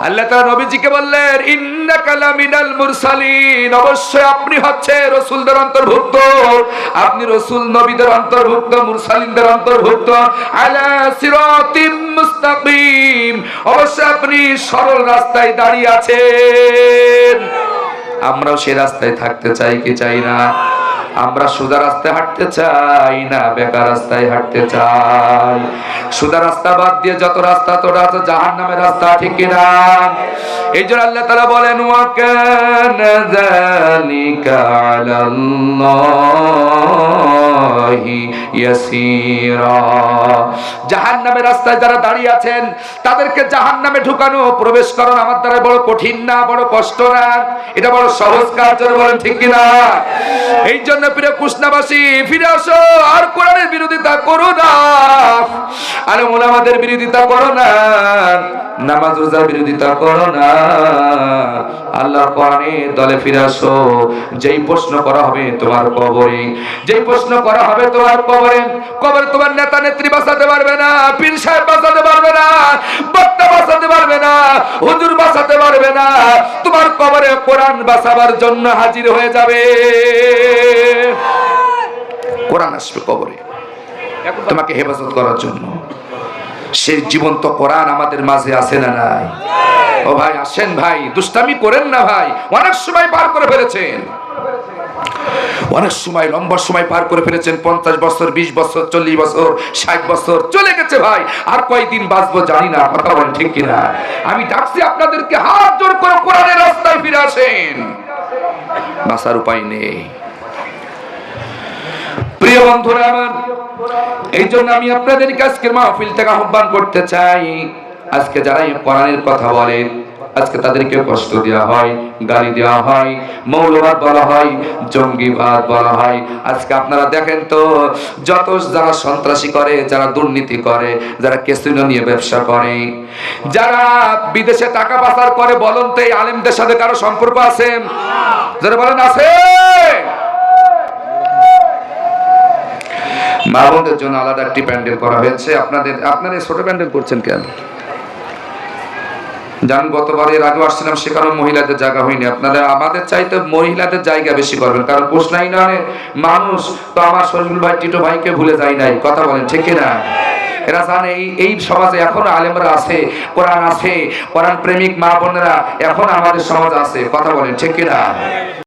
আল্লাহ তাআলা নবীজিকে বললেন ইন্নাকা লামিনাল মুরসালিন, অবশ্যই আপনি হচ্ছে রাসূলদের অন্তর্ভুক্ত, আপনি রাসূল নবীদের অন্তর্ভুক্ত, মুরসালিনদের অন্তর্ভুক্ত। আলা সিরাতিম মুস্তাকিম, অবশ্যই আপনি সরল রাস্তায় দাঁড়িয়ে আছেন। আমরাও সেই রাস্তায় থাকতে চাই কি চাই না? আমরা সোজা রাস্তায় হাঁটতে চাই না বেকার রাস্তায় হাঁটতে চাই? সোজা রাস্তা বাদ দিয়ে যত রাস্তা তোরা আছে জাহান্নামের রাস্তা, ঠিক কিনা? এই জন্য আল্লাহ তাআলা বলেন ওয়া কানা যালিকা আলাল্লাহি ইয়াসীরা। জাহান্নামের রাস্তায় যারা দাঁড়িয়ে আছেন তাদেরকে জাহান্নামে ঢুকানো, প্রবেশ করানো আমার দ্বারা বড় কঠিন না, বড় কষ্ট না, এটা বড় সহজ কাজ। বলেন ঠিক কিনা? এই জন্য প্রিয় কুষ্ণাবাসী, ফিরে আসো, আর কোরআনের বিরোধিতা করো না, আলেম ওলামাদের বিরোধিতা করো না, নামাজ রোজার বিরোধিতা করো না, আল্লাহর কোরআনের দলে ফিরে আসো। যেই প্রশ্ন করা হবে তোমার কবরে, যেই প্রশ্ন করা হবে তোমার কবরে, কবরে তোমার নেতা নেত্রী বাঁচাতে পারবে না, পীর সাহেব বাঁচাতে পারবে না, বক্তা বাঁচাতে পারবে না, হুজুর বাঁচাতে পারবে না, তোমার কবরে কোরআন বাঁচাবার জন্য হাজির হয়ে যাবে। কোরআন আসবে কবরে তোমাকে হেফাজত করার জন্য। সেই জীবন্ত কোরআন আমাদের মাঝে আছে না নাই? ও ভাই আসেন ভাই, দুষ্টামি করেন না ভাই। অনেক সময় পার করে ফেলেছেন, অনেক সময় লম্বা সময় পার করে ফেলেছেন, 50 বছর, 20 বছর, 40 বছর, 60 বছর চলে গেছে ভাই। আর কয়দিন বাঁচবো জানি না, কথা বলেন ঠিক কিনা? আমি ডাকছি আপনাদেরকে, হাত জোর করে কোরআনের রাস্তায় ফিরে আসেন, বাঁচার উপায় নেই। প্রিয় বন্ধুরা আমার, এই জন্য আমি আপনাদেরকে আজকের মাহফিল থেকে আহ্বান করতে চাই, আজকে যারা এই কোরআনের কথা বলে আজকে তাদেরকে কষ্ট দেওয়া হয়, গালি দেওয়া হয়, মৌলবাদ বলা হয়, জঙ্গিবাদ বলা হয়। আজকে আপনারা দেখেন তো, যত যারা সন্ত্রাসী করে, যারা দুর্নীতি করে, যারা ক্যাসিনো নিয়ে ব্যবসা করে, যারা বিদেশে টাকা পাচার করে, বলেন তো এই আলেমদের সাথে কারো সম্পর্ক আছে? যারা বলেন আছে? মা বোনদের জন্য আলাদা একটি প্যান্ডেল করা হয়েছে। আপনারা ছোট প্যান্ডেল করছেন কেন? জান গতবার এর আগে আসছিলাম, সেখানে মহিলাদের জায়গা হয়নি। আপনারা আমাদের চাইতে মহিলাদের জায়গা বেশি করবেন, কারণ কোষনাই নয় মানুষ তো আমার শরীফুল ভাই, টিটো ভাইকে ভুলে যায় নাই, কথা বলেন ঠিক কিনা? এরা জানে এই সমাজে এখনো আলেমরা আছে, কোরআন আছে, কোরআন প্রেমিক মা বোনেরা এখন আমাদের সমাজ আছে, কথা বলেন ঠিক কিনা?